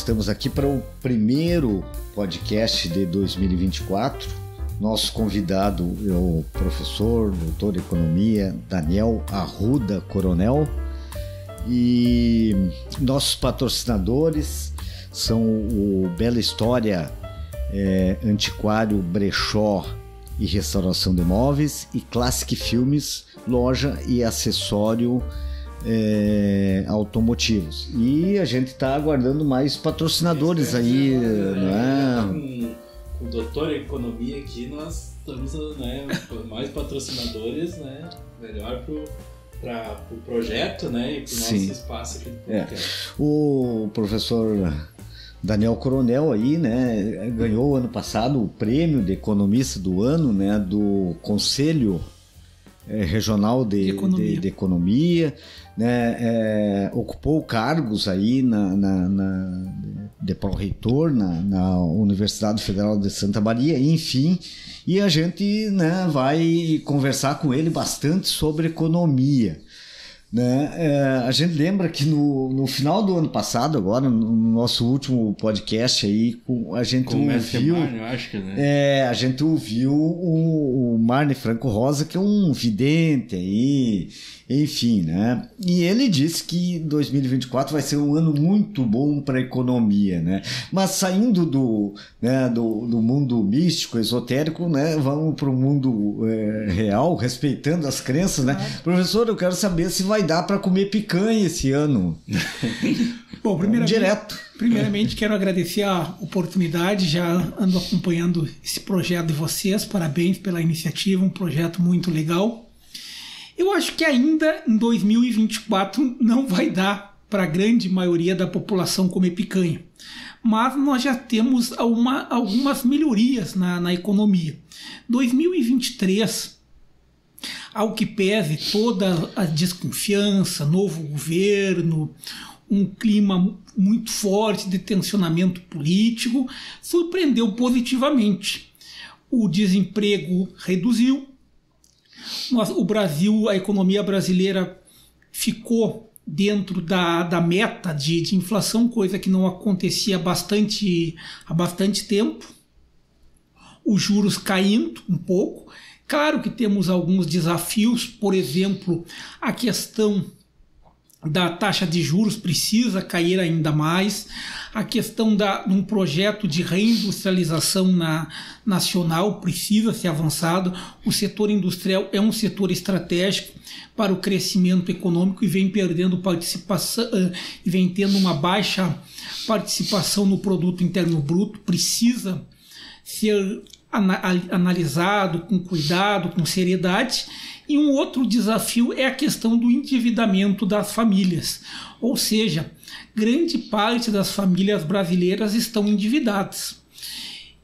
estamos aqui para o primeiro podcast de 2024. Nosso convidado é o professor, doutor de economia, Daniel Arruda Coronel. E nossos patrocinadores são o Bela História, Antiquário, Brechó e Restauração de Móveis, e Classic Filmes, loja e acessório automotivos. E a gente está aguardando mais patrocinadores aí, né? Com o doutor Economia aqui, nós estamos, né, mais patrocinadores, né? Melhor para o projeto, né? E para o nosso espaço aqui do podcast. O professor Daniel Coronel aí, né, ganhou ano passado o prêmio de economista do ano, né, do Conselho Regional de Economia, né, ocupou cargos aí de pró-reitor na Universidade Federal de Santa Maria, enfim, e a gente, né, vai conversar com ele bastante sobre economia. Né? A gente lembra que no final do ano passado, agora, no nosso último podcast aí, a gente ouviu. Marne, eu acho que, né? A gente ouviu o Marne Franco Rosa, que é um vidente aí, enfim, né? E ele disse que 2024 vai ser um ano muito bom para a economia, né? Mas saindo do mundo místico, esotérico, né? Vamos para o mundo real, respeitando as crenças, né? Professor, eu quero saber se vai dar para comer picanha esse ano. Bom, primeiramente quero agradecer a oportunidade, já ando acompanhando esse projeto de vocês, parabéns pela iniciativa, um projeto muito legal. Eu acho que ainda em 2024 não vai dar para a grande maioria da população comer picanha, mas nós já temos algumas melhorias na economia. 2023, ao que pese toda a desconfiança, novo governo, um clima muito forte de tensionamento político, surpreendeu positivamente. O desemprego reduziu, o Brasil, a economia brasileira ficou dentro da meta de inflação, coisa que não acontecia há bastante tempo. Os juros caindo um pouco. Claro que temos alguns desafios, por exemplo, a questão da taxa de juros precisa cair ainda mais, a questão de um projeto de reindustrialização nacional precisa ser avançado. O setor industrial é um setor estratégico para o crescimento econômico e vem perdendo participação, e vem tendo uma baixa participação no produto interno bruto, precisa ser analisado com cuidado, com seriedade. E um outro desafio é a questão do endividamento das famílias, ou seja, grande parte das famílias brasileiras estão endividadas.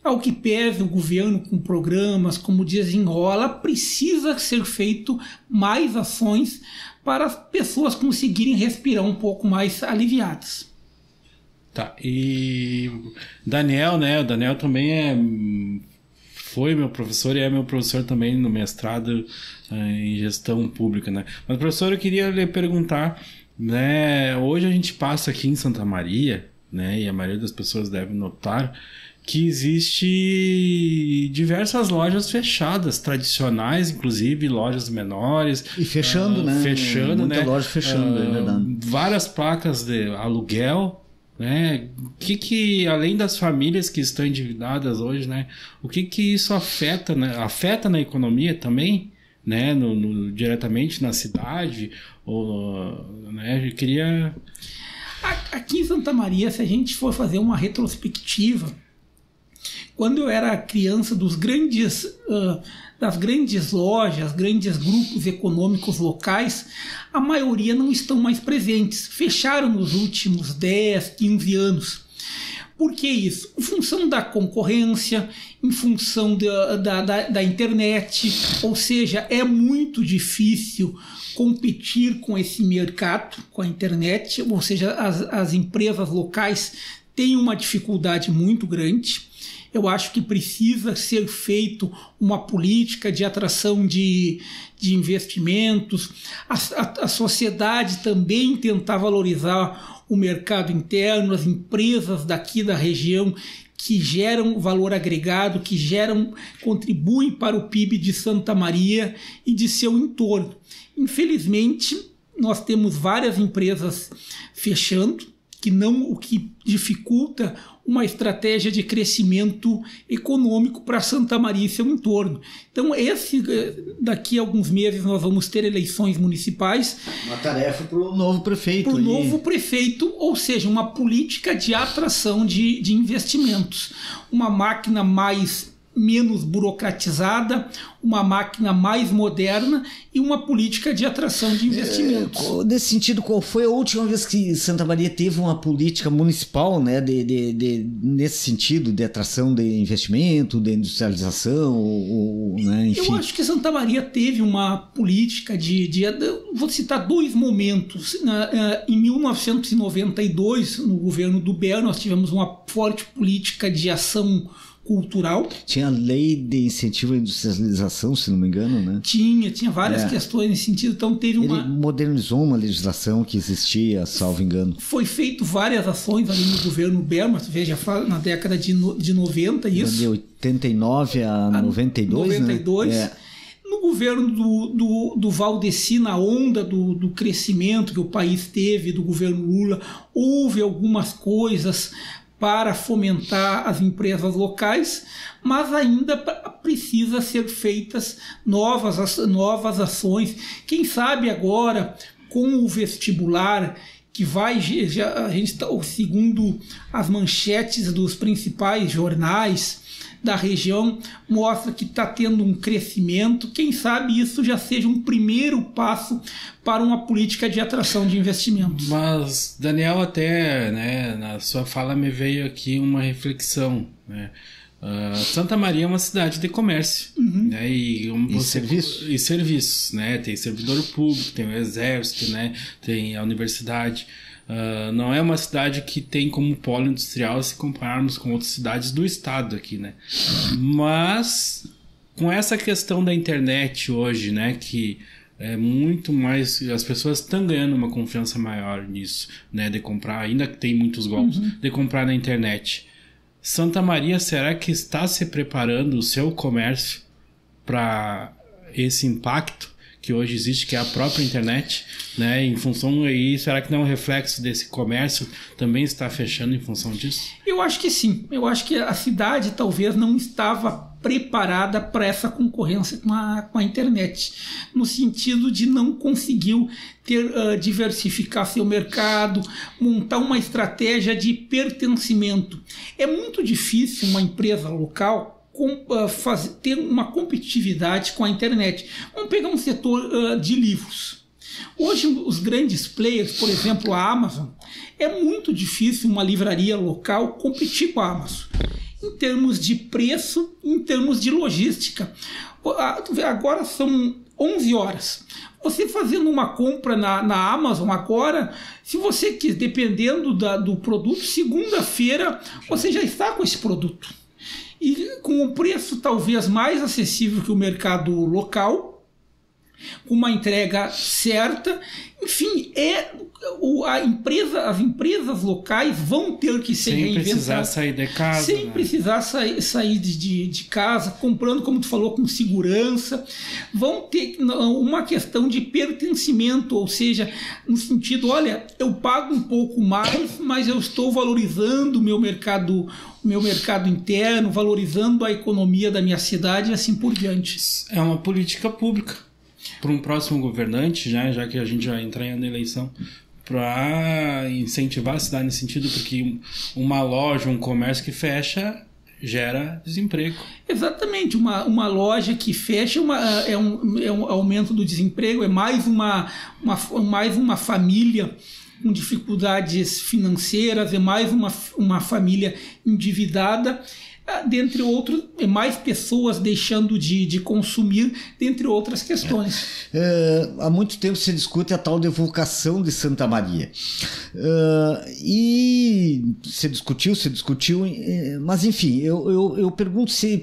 Ao que pese o governo com programas como Desenrola, precisa ser feito mais ações para as pessoas conseguirem respirar um pouco mais aliviadas. Tá, e Daniel, né? O Daniel também foi meu professor e é meu professor também no mestrado em gestão pública, né? Mas, professor, eu queria lhe perguntar, né? Hoje a gente passa aqui em Santa Maria, né? E a maioria das pessoas deve notar que existe diversas lojas fechadas, tradicionais, inclusive lojas menores. E fechando, né? Fechando, muita loja fechando, é verdade. Várias placas de aluguel, né? Que além das famílias que estão endividadas hoje, né? O que isso afeta, né? Afeta na economia também, né? Diretamente na cidade, né? Eu queria... Aqui em Santa Maria, se a gente for fazer uma retrospectiva, quando eu era criança das grandes lojas, grandes grupos econômicos locais, a maioria não estão mais presentes. Fecharam nos últimos 10, 15 anos. Por que isso? Em função da concorrência, em função da internet, ou seja, é muito difícil competir com esse mercado, com a internet, ou seja, as empresas locais têm uma dificuldade muito grande. Eu acho que precisa ser feito uma política de atração de investimentos. A sociedade também tentar valorizar o mercado interno, as empresas daqui da região que geram valor agregado, que contribuem para o PIB de Santa Maria e de seu entorno. Infelizmente, nós temos várias empresas fechando, o que dificulta uma estratégia de crescimento econômico para Santa Maria e seu entorno. Então, daqui a alguns meses nós vamos ter eleições municipais. Uma tarefa para o novo prefeito. Para o novo prefeito, ou seja, uma política de atração de investimentos. Uma máquina menos burocratizada, uma máquina mais moderna e uma política de atração de investimentos. Nesse sentido, qual foi a última vez que Santa Maria teve uma política municipal, né, nesse sentido, de atração de investimento, de industrialização, né, enfim? Eu acho que Santa Maria teve uma política vou citar dois momentos. Em 1992, no governo do Bel, nós tivemos uma forte política de ação cultural. Tinha a lei de incentivo à industrialização, se não me engano, né? Tinha várias questões nesse sentido, então teve Ele modernizou uma legislação que existia, salvo engano. Foi feito várias ações ali no governo Berma, veja, na década de 90, isso. De 89 a 92, 92. Né? No governo do Valdeci, na onda do crescimento que o país teve, do governo Lula, houve algumas coisas para fomentar as empresas locais, mas ainda precisa ser feitas novas ações. Quem sabe agora, com o vestibular, que segundo as manchetes dos principais jornais da região, mostra que está tendo um crescimento. Quem sabe isso já seja um primeiro passo para uma política de atração de investimentos. Mas, Daniel, até, né, na sua fala me veio aqui uma reflexão, né? Santa Maria é uma cidade de comércio, né? E serviços, né? Tem servidor público, tem o exército, né? Tem a universidade. Não é uma cidade que tem como polo industrial se compararmos com outras cidades do estado aqui, né? Mas com essa questão da internet hoje, né, que é muito mais, as pessoas estão ganhando uma confiança maior nisso, né, de comprar, ainda que tem muitos golpes, de comprar na internet. Santa Maria, será que está se preparando o seu comércio para esse impacto que hoje existe, que é a própria internet, né? Em função aí, será que não é um reflexo desse comércio também está fechando em função disso? Eu acho que sim. Eu acho que a cidade talvez não estava preparada para essa concorrência com a internet, no sentido de não conseguiu diversificar seu mercado, montar uma estratégia de pertencimento. É muito difícil uma empresa local ter uma competitividade com a internet. Vamos pegar um setor de livros. Hoje, os grandes players, por exemplo, a Amazon, é muito difícil uma livraria local competir com a Amazon, em termos de preço, em termos de logística. Agora são 11 horas. Você fazendo uma compra na Amazon agora, se você quiser, dependendo do produto, segunda-feira você já está com esse produto. E com um preço talvez mais acessível que o mercado local, com uma entrega certa. Enfim, as empresas locais vão ter que se reinventar. Sem precisar sair de casa. Sem precisar sair de casa, comprando, como tu falou, com segurança. Vão ter uma questão de pertencimento, ou seja, no sentido, olha, eu pago um pouco mais, mas eu estou valorizando o meu mercado interno, valorizando a economia da minha cidade e assim por diante. É uma política pública para um próximo governante, já que a gente já entrar na eleição, para incentivar a cidade nesse sentido, porque uma loja, um comércio que fecha gera desemprego. Exatamente, uma loja que fecha é um aumento do desemprego, é mais uma família com dificuldades financeiras, é mais uma família endividada. dentre outros, mais pessoas deixando de consumir, dentre outras questões. Há muito tempo se discute a tal de vocação de Santa Maria. E se discutiu, mas enfim, eu pergunto se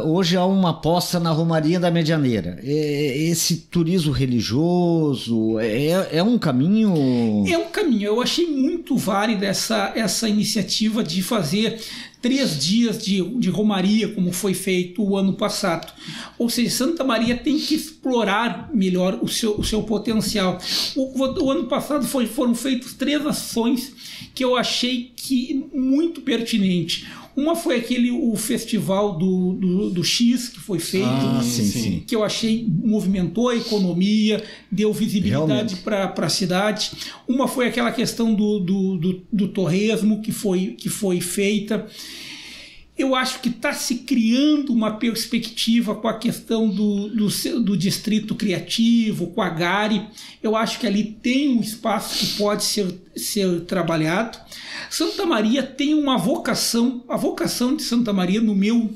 hoje há uma aposta na Romaria da Medianeira. Esse turismo religioso é um caminho? É um caminho. Eu achei muito válida essa iniciativa de fazer 3 dias de Romaria, como foi feito o ano passado. Ou seja, Santa Maria tem que explorar melhor o seu potencial. O ano passado foram feitas 3 ações que eu achei muito pertinente. Uma foi o festival do X que foi feito, sim. que eu achei movimentou a economia, deu visibilidade para a cidade. Uma foi aquela questão do torresmo que foi feita. Eu acho que está se criando uma perspectiva com a questão do distrito criativo, com a Gari. Eu acho que ali tem um espaço que pode ser trabalhado. Santa Maria tem uma vocação. A vocação de Santa Maria, no meu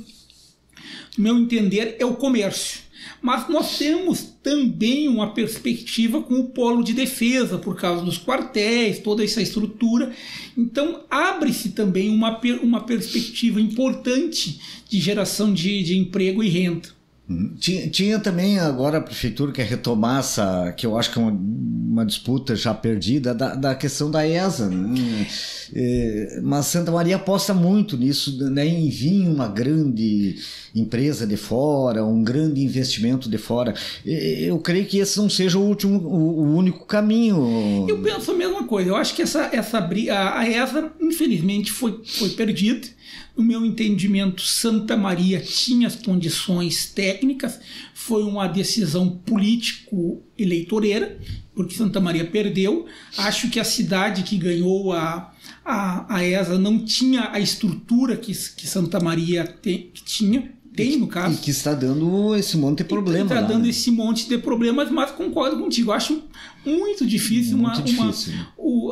entender, é o comércio. Mas nós temos também uma perspectiva com o polo de defesa, por causa dos quartéis, toda essa estrutura. Então, abre-se também uma perspectiva importante de geração de emprego e renda. Tinha também agora a prefeitura quer retomar que eu acho que é uma disputa já perdida, da questão da ESA, né? Mas Santa Maria aposta muito nisso, né, em vir uma grande empresa de fora, um grande investimento de fora. Eu creio que esse não seja o único caminho. Eu penso a mesma coisa. Eu acho que a ESA, infelizmente, foi perdida. No meu entendimento, Santa Maria tinha as condições técnicas, foi uma decisão político-eleitoreira, porque Santa Maria perdeu. Acho que a cidade que ganhou a ESA não tinha a estrutura que Santa Maria tem, no caso. E que está dando esse monte de problemas. Está dando esse monte de problemas, mas concordo contigo. Acho muito difícil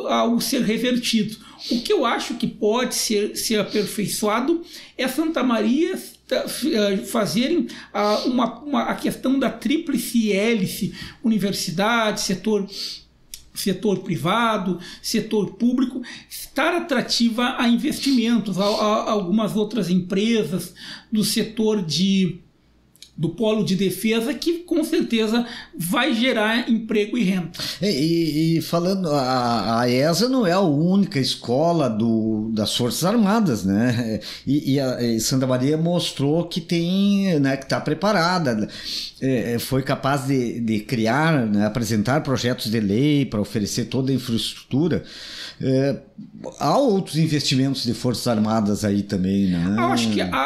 algo ser revertido. O que eu acho que pode ser aperfeiçoado é Santa Maria fazerem a questão da tríplice hélice, universidade, setor privado, setor público, estar atrativa a investimentos, a algumas outras empresas do setor do polo de defesa, que com certeza vai gerar emprego e renda. E falando, a ESA não é a única escola das Forças Armadas, né? E Santa Maria mostrou que tem, né, que está preparada, foi capaz de criar, né, apresentar projetos de lei para oferecer toda a infraestrutura. Há outros investimentos de Forças Armadas aí também, né?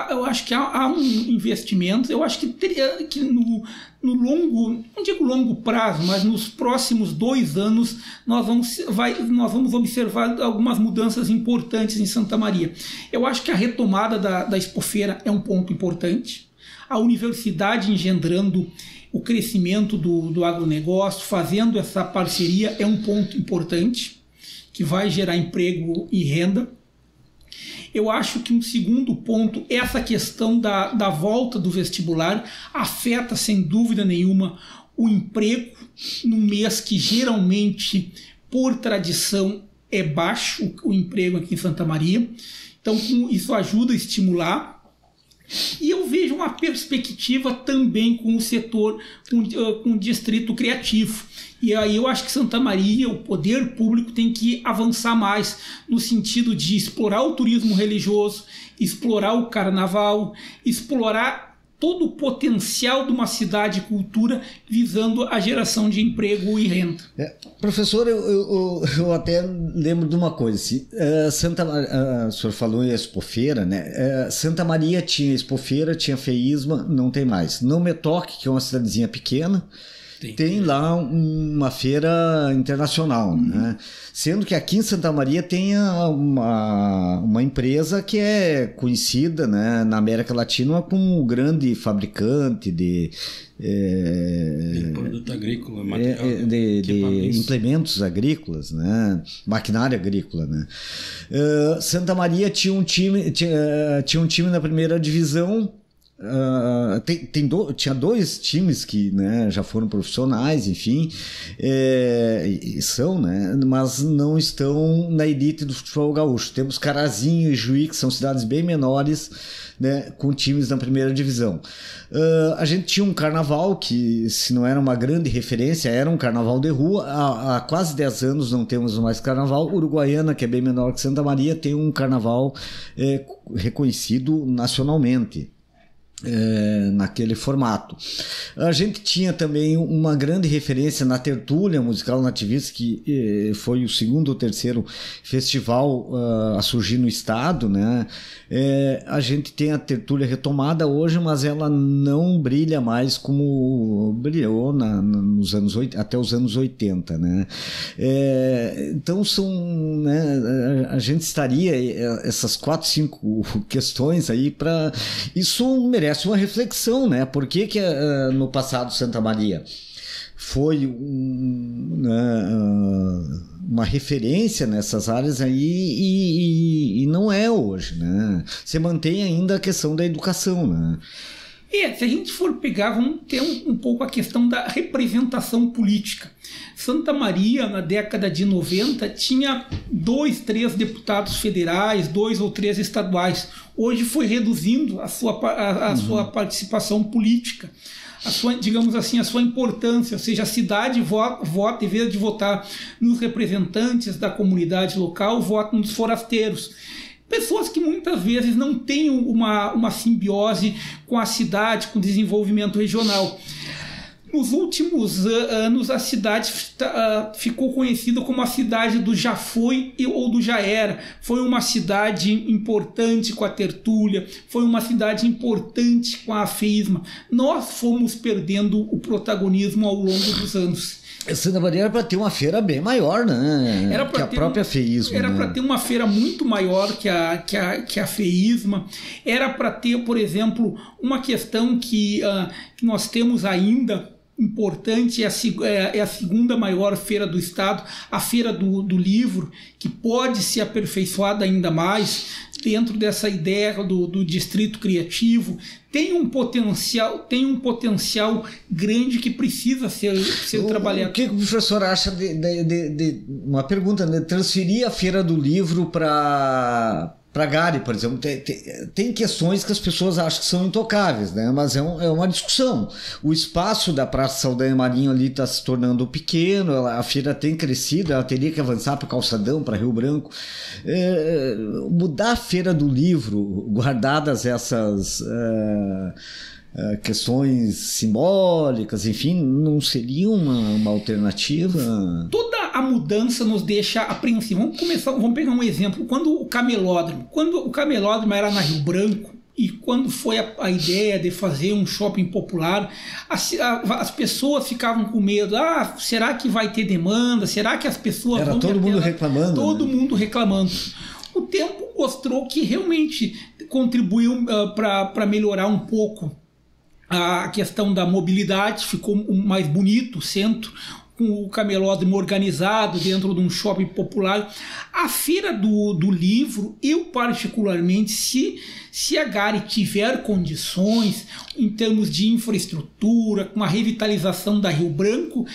Eu acho que há um investimento. Eu acho que teria que no longo, não digo longo prazo, mas nos próximos 2 anos nós vamos observar algumas mudanças importantes em Santa Maria. Eu acho que a retomada da Expofeira é um ponto importante. A universidade engendrando o crescimento do agronegócio, fazendo essa parceria, é um ponto importante, que vai gerar emprego e renda. Eu acho que um segundo ponto, essa questão da volta do vestibular, afeta sem dúvida nenhuma o emprego num mês que geralmente, por tradição, é baixo o emprego aqui em Santa Maria. Então isso ajuda a estimular. E eu vejo uma perspectiva também com o setor, com o distrito criativo. E aí eu acho que Santa Maria, o poder público, tem que avançar mais no sentido de explorar o turismo religioso, explorar o carnaval, explorar todo o potencial de uma cidade e cultura, visando a geração de emprego e renda. Professor, eu até lembro de uma coisa. O senhor falou em Expofeira, né? Santa Maria tinha Expofeira, tinha Feísma, não tem mais. Não Me Toque, que é uma cidadezinha pequena, tem lá uma feira internacional, né? Sendo que aqui em Santa Maria tem uma empresa que é conhecida, né, na América Latina como um grande fabricante de produto agrícola, material, de implementos agrícolas, né? Maquinária agrícola, né? Santa Maria tinha um time na primeira divisão. Tinha 2 times que, né, já foram profissionais, enfim, são, né, mas não estão na elite do futebol gaúcho. Temos Carazinho e Juí, que são cidades bem menores, né, com times na primeira divisão. A gente tinha um carnaval que, se não era uma grande referência, era um carnaval de rua. Há quase 10 anos não temos mais carnaval. Uruguaiana, que é bem menor que Santa Maria, tem um carnaval reconhecido nacionalmente. Naquele formato. A gente tinha também uma grande referência na Tertúlia Musical Nativista, que foi o 2º ou 3º festival a surgir no estado, né? A gente tem a Tertúlia retomada hoje, mas ela não brilha mais como brilhou nos anos até os anos 80, né? Então são, né, a gente estaria essas 4, 5 questões aí para isso merece uma reflexão, né? Por que no passado Santa Maria foi uma referência nessas áreas aí e não é hoje, né? Você mantém ainda a questão da educação, né? Se a gente for pegar, vamos ter um pouco a questão da representação política. Santa Maria, na década de 90, tinha 2, 3 deputados federais, 2 ou 3 estaduais. Hoje foi reduzindo a sua participação política, digamos assim, a sua importância, ou seja, a cidade vota, em vez de votar nos representantes da comunidade local, vota nos forasteiros. Pessoas que muitas vezes não têm uma simbiose com a cidade, com o desenvolvimento regional. Nos últimos anos, a cidade ficou conhecida como a cidade do já foi ou do já era. Foi uma cidade importante com a Tertúlia, foi uma cidade importante com a Afeísma. Nós fomos perdendo o protagonismo ao longo dos anos. Santa Maria era para ter uma feira bem maior, né? Que a própria Afeísma. Era para ter uma feira muito maior que a Afeísma. Era para ter, por exemplo, uma questão que nós temos ainda importante, é a 2ª maior feira do estado, a Feira do Livro, que pode ser aperfeiçoada ainda mais dentro dessa ideia do distrito criativo. Tem um potencial grande que precisa ser trabalhado. O que o professor acha de uma pergunta, né? Transferir a Feira do Livro para Gari, por exemplo? Tem questões que as pessoas acham que são intocáveis, né? Mas é uma discussão. O espaço da Praça Saldanha Marinho ali está se tornando pequeno, a feira tem crescido, ela teria que avançar para o Calçadão, para Rio Branco. Mudar a Feira do Livro, guardadas essas questões simbólicas, enfim, não seria uma alternativa? Toda a mudança nos deixa apreensivo. Vamos pegar um exemplo. Quando o camelódromo era na Rio Branco, e quando foi a ideia de fazer um shopping popular, as pessoas ficavam com medo. Será que vai ter demanda? Será que as pessoas vão... Todo mundo reclamando. Todo mundo reclamando. O tempo mostrou que realmente contribuiu para melhorar um pouco a questão da mobilidade, ficou mais bonito o centro, com o camelódromo organizado dentro de um shopping popular. A Feira do Livro, eu particularmente, se a Gari tiver condições em termos de infraestrutura, com a revitalização da Rio Branco,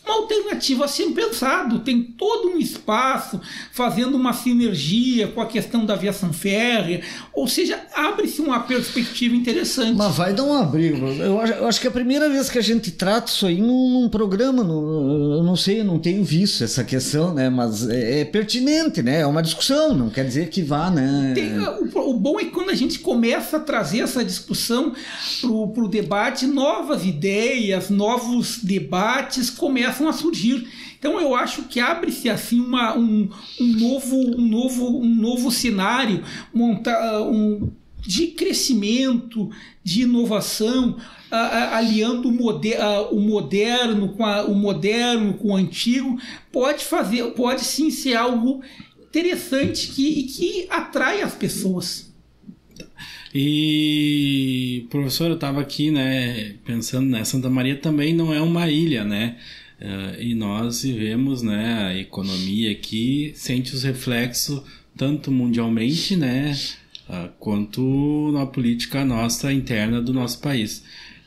uma alternativa a ser pensado. Tem todo um espaço fazendo uma sinergia com a questão da aviação férrea, ou seja, abre-se uma perspectiva interessante. Mas vai dar uma briga. Eu acho que é a primeira vez que a gente trata isso aí num programa. Eu não sei, eu não tenho visto essa questão, né? Mas é pertinente, né? É uma discussão, não quer dizer que vá, né? O bom é que quando a gente começa a trazer essa discussão para o debate, novas ideias, novos debates começam a surgir. Então eu acho que abre-se assim um novo cenário, de crescimento, de inovação, aliando o moderno com o antigo, pode sim ser algo interessante que atrai as pessoas. E, professor, eu estava aqui, né, pensando, né, Santa Maria também não é uma ilha, né, e nós vivemos, né, a economia aqui sente os reflexos tanto mundialmente, né, quanto na política nossa interna do nosso país,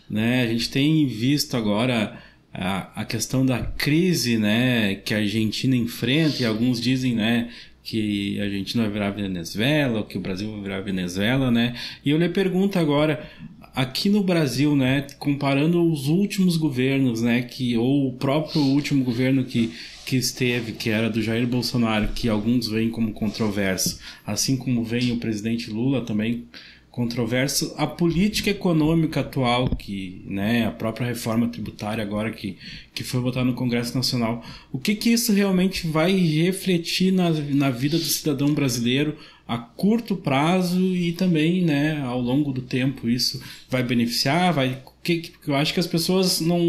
né. A gente tem visto agora a questão da crise, né, que a Argentina enfrenta, e alguns dizem, né, que a Argentina vai virar Venezuela, ou que o Brasil vai virar Venezuela, né? E eu lhe pergunto agora, aqui no Brasil, né, comparando os últimos governos, né, ou o próprio último governo que esteve, que era do Jair Bolsonaro, que alguns veem como controverso, assim como vem o presidente Lula também controverso, a política econômica atual, que, né, a própria reforma tributária agora que foi votada no Congresso Nacional, o que isso realmente vai refletir na vida do cidadão brasileiro a curto prazo e também, né, ao longo do tempo? Isso vai beneficiar? Eu acho que as pessoas não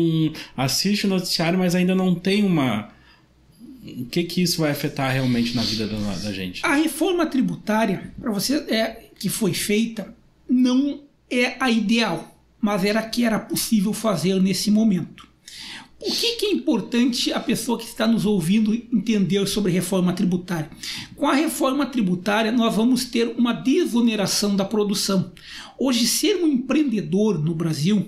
assistem o noticiário, mas ainda não tem o que isso vai afetar realmente na vida da gente? A reforma tributária, para você, que foi feita, não é a ideal, mas era a que era possível fazer nesse momento. O que é importante a pessoa que está nos ouvindo entender sobre reforma tributária? Com a reforma tributária, nós vamos ter uma desoneração da produção. Hoje, ser um empreendedor no Brasil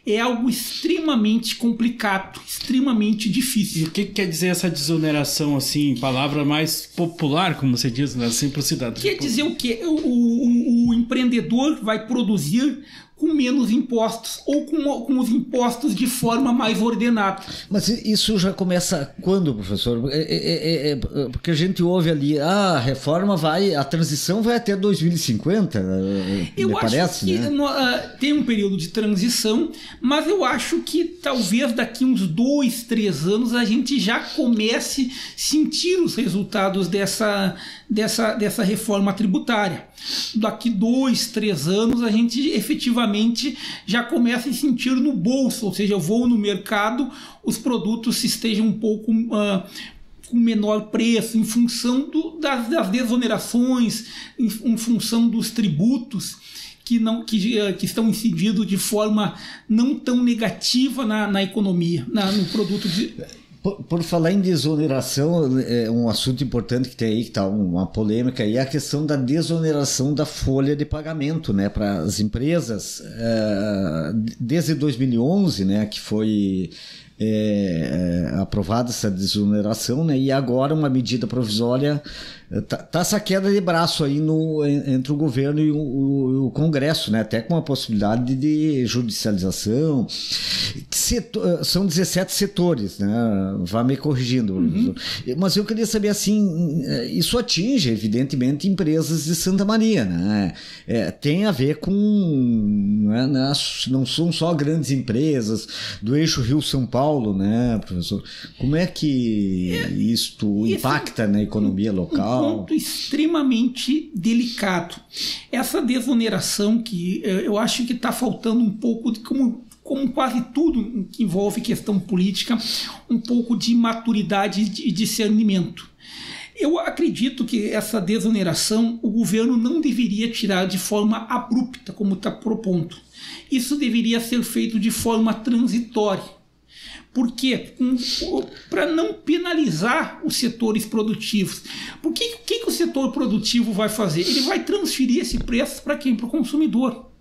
é algo extremamente complicado, extremamente difícil. E o que quer dizer essa desoneração, assim, palavra mais popular, como você diz, na simplicidade? Quer dizer o quê? O empreendedor vai produzir com menos impostos ou com os impostos de forma mais ordenada. Mas isso já começa quando, professor? Porque a gente ouve ali, a reforma a transição vai até 2050, eu acho parece, que né? Tem um período de transição, mas eu acho que talvez daqui uns 2, 3 anos a gente já comece a sentir os resultados dessa reforma tributária. Daqui 2, 3 anos a gente efetivamente já começa a sentir no bolso, ou seja, eu vou no mercado, os produtos estejam um pouco com menor preço, em função das desonerações, em função dos tributos que estão incididos de forma não tão negativa na economia, no produto de... Por falar em desoneração, é um assunto importante que tem aí, que está uma polêmica, e é a questão da desoneração da folha de pagamento, né, para as empresas. Desde 2011, né, que foi aprovada essa desoneração, né, e agora uma medida provisória. Tá essa queda de braço aí entre o governo e o Congresso, né? Até com a possibilidade de judicialização. São 17 setores, né? Vá me corrigindo. Uhum. Mas eu queria saber, assim, isso atinge, evidentemente, empresas de Santa Maria, né? Tem a ver com... não são só grandes empresas do eixo Rio-São Paulo, né, professor? Como é que isto impacta na economia local? Um ponto extremamente delicado. Essa desoneração que eu acho que está faltando um pouco, como quase tudo que envolve questão política, um pouco de maturidade e discernimento. Eu acredito que essa desoneração o governo não deveria tirar de forma abrupta, como está propondo. Isso deveria ser feito de forma transitória. Por quê? Para não penalizar os setores produtivos. Porque o que o setor produtivo vai fazer? Ele vai transferir esse preço para quem? Para o consumidor.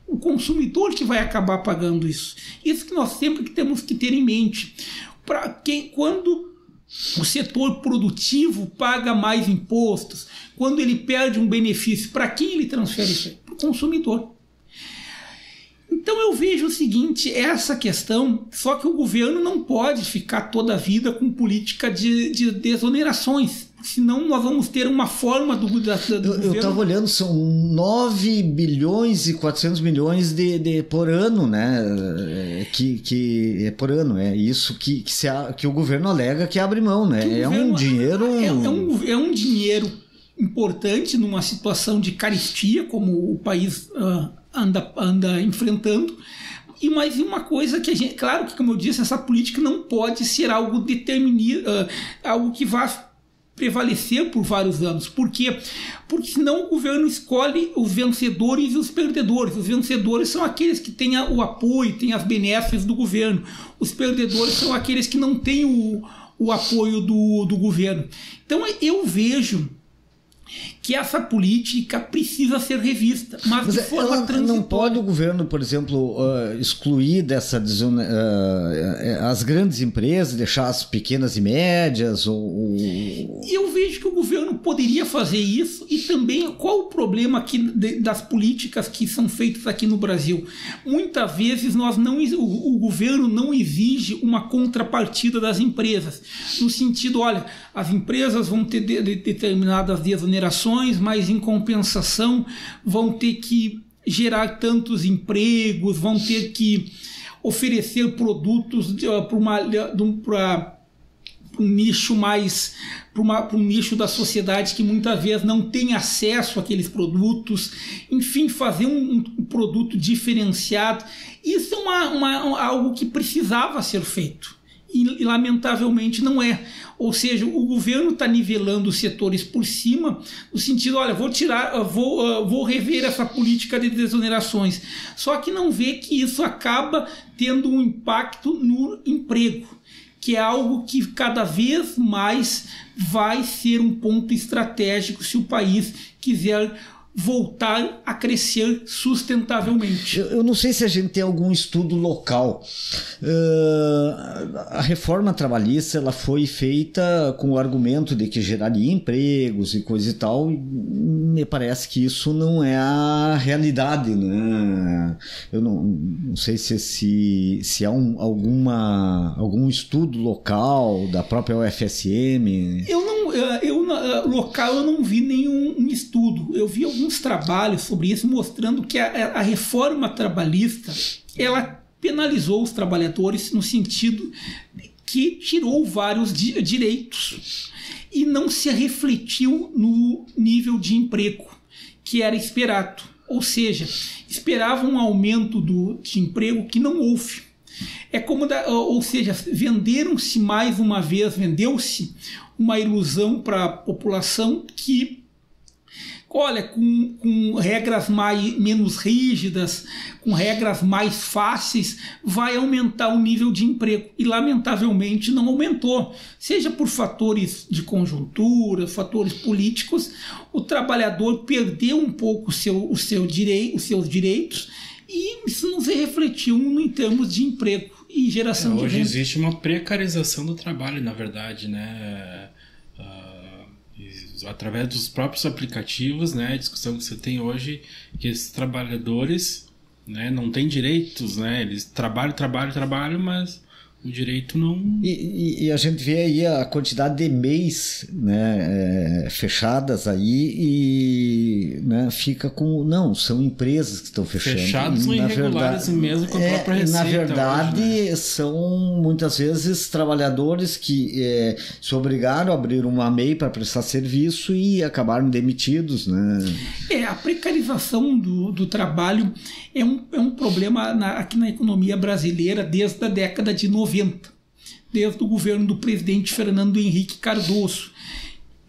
O consumidor que vai acabar pagando isso. Isso que nós sempre temos que ter em mente. Quando o setor produtivo paga mais impostos, quando ele perde um benefício, para quem ele transfere isso? Para o consumidor. Então eu vejo o seguinte, essa questão, só que o governo não pode ficar toda a vida com política de desonerações, senão nós vamos ter uma forma do governo... Eu estava olhando, são 9 bilhões e 400 milhões por ano, né? Que é por ano, é isso que o governo alega que abre mão, né? É um dinheiro... É um dinheiro importante numa situação de carestia, como o país anda enfrentando. Mas uma coisa que a gente... Claro que, como eu disse, essa política não pode ser algo determinado, algo que vá prevalecer por vários anos. Por quê? Porque senão o governo escolhe os vencedores e os perdedores. Os vencedores são aqueles que têm o apoio, têm as benesses do governo. Os perdedores são aqueles que não têm o apoio do governo. Então eu vejo que essa política precisa ser revista, mas de forma transitória. Não pode o governo, por exemplo, excluir as grandes empresas, deixar as pequenas e médias? Eu vejo que o governo poderia fazer isso. E também, qual o problema aqui das políticas que são feitas aqui no Brasil? Muitas vezes o governo não exige uma contrapartida das empresas, no sentido, olha, as empresas vão ter determinadas desonerações, mas em compensação vão ter que gerar tantos empregos, vão ter que oferecer produtos para um nicho mais, para um nicho da sociedade que muitas vezes não tem acesso àqueles produtos. Enfim, fazer um produto diferenciado. Isso é algo que precisava ser feito e lamentavelmente não é. Ou seja, o governo está nivelando os setores por cima, no sentido, olha, vou rever essa política de desonerações. Só que não vê que isso acaba tendo um impacto no emprego, que é algo que cada vez mais vai ser um ponto estratégico se o país quiser voltar a crescer sustentavelmente. Eu não sei se a gente tem algum estudo local. A reforma trabalhista ela foi feita com o argumento de que geraria empregos e coisa e tal, e me parece que isso não é a realidade, né? Eu não sei se há algum estudo local da própria UFSM. Local eu não vi nenhum estudo. Eu vi alguns trabalhos sobre isso mostrando que a reforma trabalhista ela penalizou os trabalhadores no sentido que tirou vários direitos e não se refletiu no nível de emprego que era esperado. Ou seja, esperava um aumento de emprego que não houve. Ou seja, vendeu-se uma ilusão para a população que, olha, com regras menos rígidas, com regras mais fáceis, vai aumentar o nível de emprego. E, lamentavelmente, não aumentou. Seja por fatores de conjuntura, fatores políticos, o trabalhador perdeu um pouco os seus direitos e isso não se refletiu em termos de emprego e geração de renda. Hoje existe uma precarização do trabalho, na verdade, né? Através dos próprios aplicativos, né? A discussão que você tem hoje, que esses trabalhadores, né, não têm direitos, né? Eles trabalham, mas o direito não... E a gente vê aí a quantidade de MEIs, né, fechadas aí e, né, fica com... Não, são empresas que estão fechando. Fechados ou irregulares mesmo com a própria Receita. Na verdade, hoje, né? São muitas vezes trabalhadores que se obrigaram a abrir uma MEI para prestar serviço e acabaram demitidos, né? A precarização do trabalho é um problema aqui na economia brasileira desde a década de 90, desde o governo do presidente Fernando Henrique Cardoso.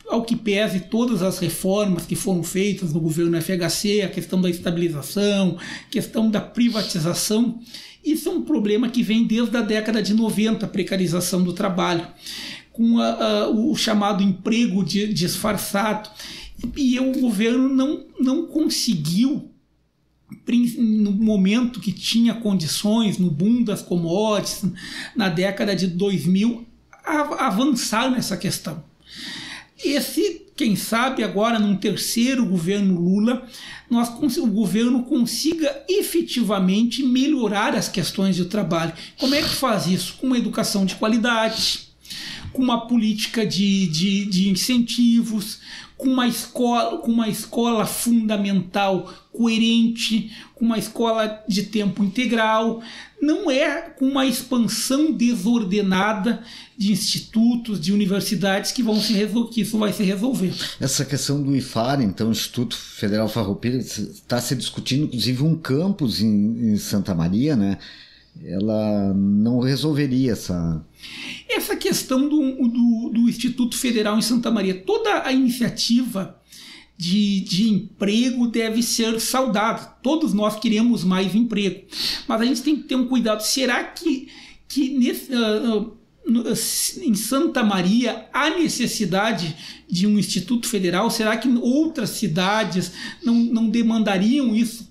Ao que pese todas as reformas que foram feitas no governo FHC, a questão da estabilização, a questão da privatização, isso é um problema que vem desde a década de 90, a precarização do trabalho, com o chamado emprego disfarçado. E o governo não conseguiu, no momento que tinha condições, no boom das commodities, na década de 2000, avançar nessa questão. Quem sabe agora, num terceiro governo Lula, o governo consiga efetivamente melhorar as questões de trabalho. Como é que faz isso? Com uma educação de qualidade, com uma política de incentivos, com uma escola fundamental coerente, com uma escola de tempo integral. Não é com uma expansão desordenada de institutos, de universidades que isso vai se resolver. Essa questão do IFAR, então, Instituto Federal Farroupilha, está se discutindo, inclusive, um campus em Santa Maria, né? Ela não resolveria essa questão do Instituto Federal em Santa Maria. Toda a iniciativa de emprego deve ser saudada. Todos nós queremos mais emprego. Mas a gente tem que ter um cuidado. Será que em Santa Maria há necessidade de um Instituto Federal? Será que outras cidades não demandariam isso?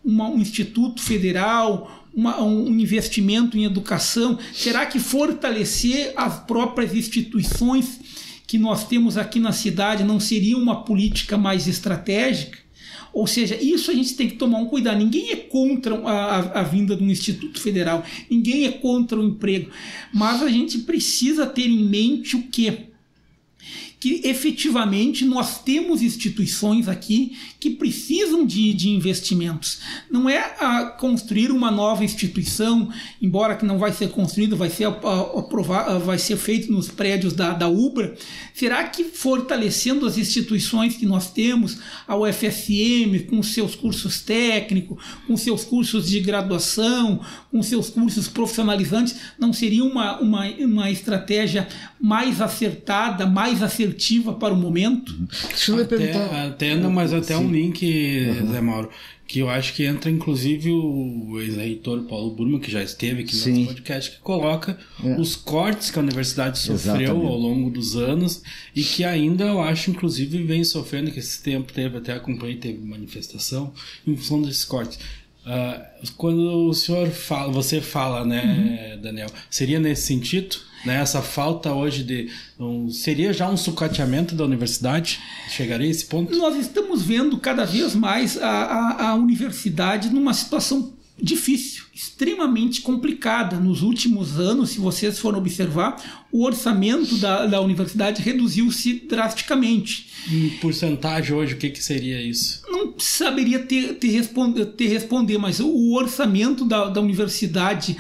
Um Instituto Federal, um investimento em educação? Será que fortalecer as próprias instituições que nós temos aqui na cidade não seria uma política mais estratégica? Ou seja, isso a gente tem que tomar um cuidado. Ninguém é contra a vinda de um Instituto Federal, ninguém é contra o emprego, mas a gente precisa ter em mente o quê? Que efetivamente nós temos instituições aqui que precisam de investimentos. Não é construir uma nova instituição, embora que não vai ser construída, vai ser feito nos prédios da UBRA. Será que fortalecendo as instituições que nós temos, a UFSM, com seus cursos técnicos, com seus cursos de graduação, com seus cursos profissionalizantes, não seria uma estratégia mais acertada, mais assertiva para o momento? Deixa eu perguntar. Até um link, Zé Mauro, que eu acho que entra inclusive o ex-reitor Paulo Burman, que já esteve aqui no nosso podcast, que coloca os cortes que a universidade sofreu ao longo dos anos e que ainda, eu acho, inclusive vem sofrendo, que esse tempo teve manifestação em função desses cortes. Quando você fala, né, Daniel, seria nesse sentido? Né, essa falta hoje seria já um sucateamento da universidade? Chegaria a esse ponto? Nós estamos vendo cada vez mais a universidade numa situação difícil, extremamente complicada. Nos últimos anos, se vocês forem observar, o orçamento da universidade reduziu-se drasticamente. Em porcentagem hoje, o que seria isso? Não saberia responder, mas o orçamento da universidade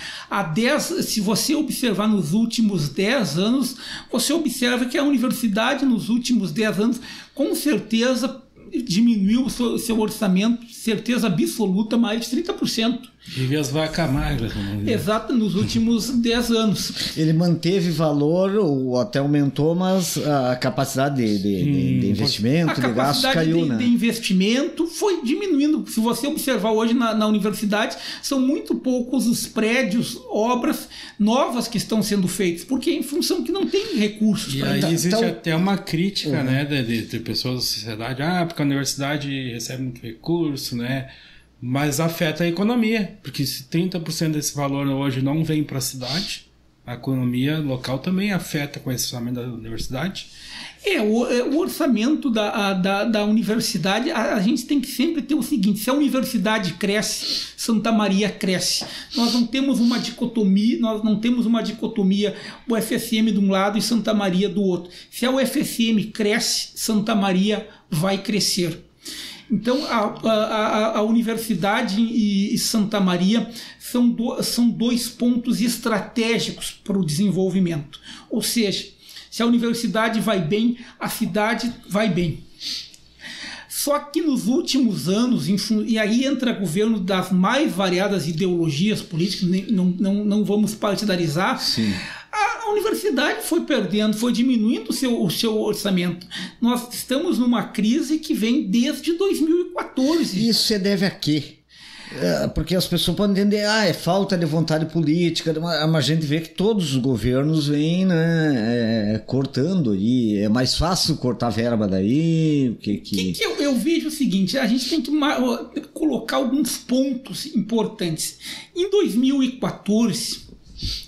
se você observar nos últimos 10 anos, você observa que a universidade nos últimos 10 anos, com certeza, diminuiu o seu orçamento, certeza absoluta, mais de 30%. E as vacas magras. Exato, nos últimos 10 anos. Ele manteve valor ou até aumentou, mas a capacidade de investimento, de gasto caiu, né? A capacidade de investimento foi diminuindo. Se você observar hoje na universidade, são muito poucos os prédios, obras novas que estão sendo feitas, porque em função que não tem recursos. E aí existe até uma crítica, né, de pessoas da sociedade, porque a universidade recebe muito recurso, né? Mas afeta a economia, porque se 30% desse valor hoje não vem para a cidade, a economia local também afeta com esse orçamento da universidade. O orçamento da universidade, a gente tem que sempre ter o seguinte: se a universidade cresce, Santa Maria cresce. Nós não temos uma dicotomia, o UFSM de um lado e Santa Maria do outro. Se a UFSM cresce, Santa Maria vai crescer. Então, a universidade e Santa Maria são dois pontos estratégicos para o desenvolvimento. Ou seja, se a universidade vai bem, a cidade vai bem. Só que nos últimos anos, e aí entra governo das mais variadas ideologias políticas, não vamos partidarizar. Sim. A universidade foi diminuindo o seu orçamento. Nós estamos numa crise que vem desde 2014. Isso se deve a quê? Porque as pessoas podem entender, é falta de vontade política, mas a gente vê que todos os governos vêm, né, cortando, e é mais fácil cortar verba daí. Eu vejo o seguinte: a gente tem que colocar alguns pontos importantes. Em 2014,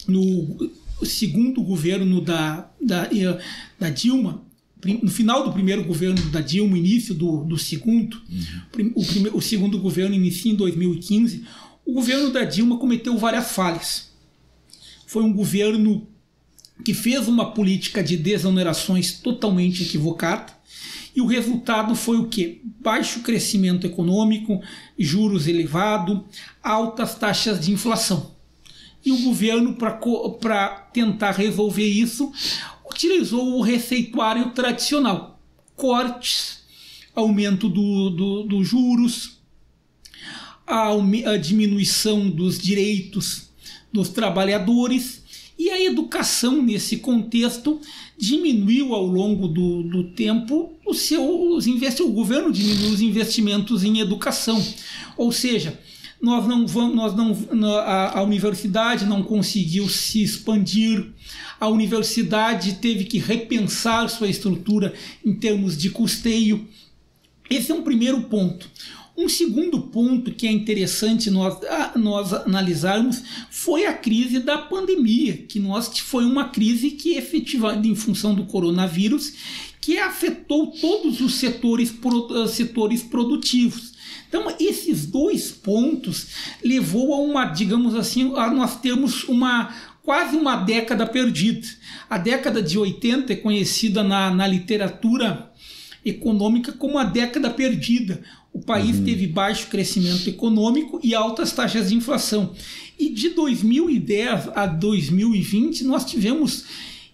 no segundo governo da Dilma, no final do primeiro governo da Dilma, início do segundo, o segundo governo inicia em 2015, o governo da Dilma cometeu várias falhas. Foi um governo que fez uma política de desonerações totalmente equivocada, e o resultado foi o quê? Baixo crescimento econômico, juros elevados, altas taxas de inflação. E o governo, para tentar resolver isso, utilizou o receituário tradicional. Cortes, aumento dos juros, a diminuição dos direitos dos trabalhadores, e a educação, nesse contexto, diminuiu ao longo do tempo o governo diminuiu os investimentos em educação. Ou seja, a universidade não conseguiu se expandir, a universidade teve que repensar sua estrutura em termos de custeio. Esse é um primeiro ponto. Um segundo ponto que é interessante nós analisarmos foi a crise da pandemia, que foi uma crise que efetivamente, em função do coronavírus, que afetou todos os setores produtivos. Então, esses dois pontos levou a digamos assim, a nós termos quase uma década perdida. A década de 80 é conhecida na literatura econômica como a década perdida. O país teve baixo crescimento econômico e altas taxas de inflação. E de 2010 a 2020 nós tivemos,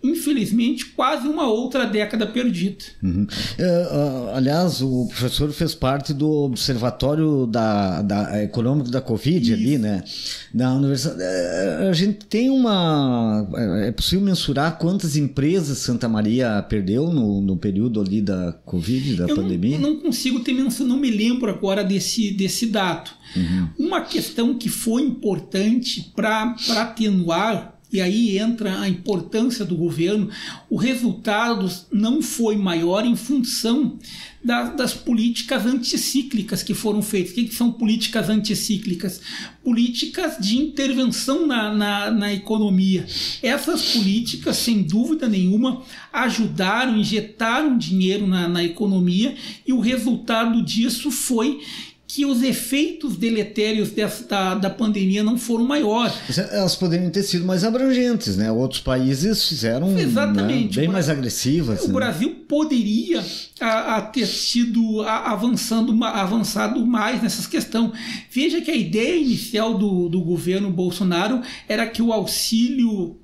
infelizmente, quase uma outra década perdida. Aliás, o professor fez parte do Observatório Econômico da Covid. Isso. Ali, né? Na universidade. A gente tem é possível mensurar quantas empresas Santa Maria perdeu no período ali da Covid, da pandemia? Eu não consigo ter menção, não me lembro agora desse dado. Uma questão que foi importante para atenuar, e aí entra a importância do governo, o resultado não foi maior em função das políticas anticíclicas que foram feitas. O que são políticas anticíclicas? Políticas de intervenção na economia. Essas políticas, sem dúvida nenhuma, ajudaram, injetaram dinheiro na economia, e o resultado disso foi que os efeitos deletérios da pandemia não foram maiores. Elas poderiam ter sido mais abrangentes, né? Outros países fizeram, exatamente, né, bem mais agressivas. O Brasil poderia ter sido avançado mais nessas questões. Veja que a ideia inicial do governo Bolsonaro era que o Auxílio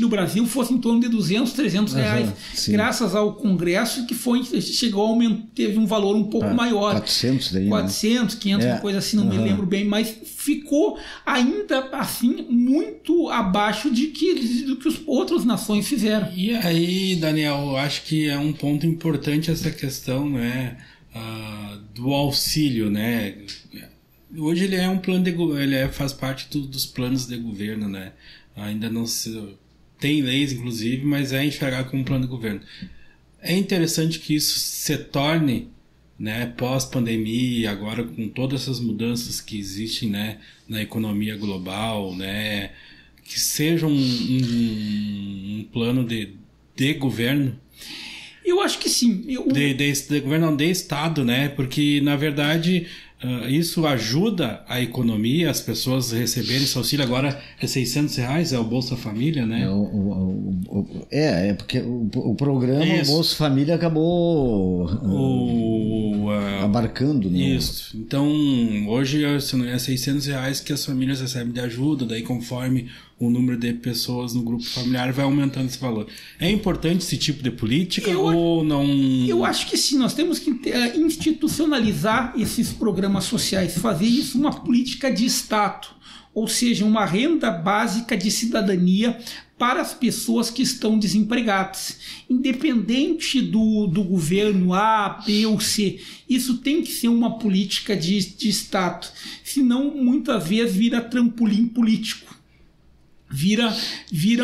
Brasil fosse em torno de 200, 300 reais, graças ao Congresso, que chegou a aumentar, teve um valor um pouco maior. 400 daí, 400, 500, uma coisa assim, não me lembro bem, mas ficou ainda assim muito abaixo do que as outras nações fizeram. E aí, Daniel, eu acho que é um ponto importante essa questão, né, do auxílio, né? Hoje ele é um plano faz parte dos planos de governo, né? Ainda não tem leis, inclusive, mas é enxergado como um plano de governo. É interessante que isso se torne, né, pós-pandemia, agora com todas essas mudanças que existem, né, na economia global, né, que seja um plano de governo. Eu acho que sim. De governo, não, de Estado, né? Porque, na verdade, isso ajuda a economia, as pessoas receberem esse auxílio. Agora é R$600, é o Bolsa Família, né? Porque o programa Bolsa Família acabou abarcando, né? Isso. Então, hoje é R$600 que as famílias recebem de ajuda, daí conforme o número de pessoas no grupo familiar vai aumentando esse valor. É importante esse tipo de política ou não? Eu acho que sim, nós temos que institucionalizar esses programas sociais, fazer isso uma política de Estado, ou seja, uma renda básica de cidadania para as pessoas que estão desempregadas. Independente do governo A, B ou C, isso tem que ser uma política de Estado, senão muitas vezes vira trampolim político. Vira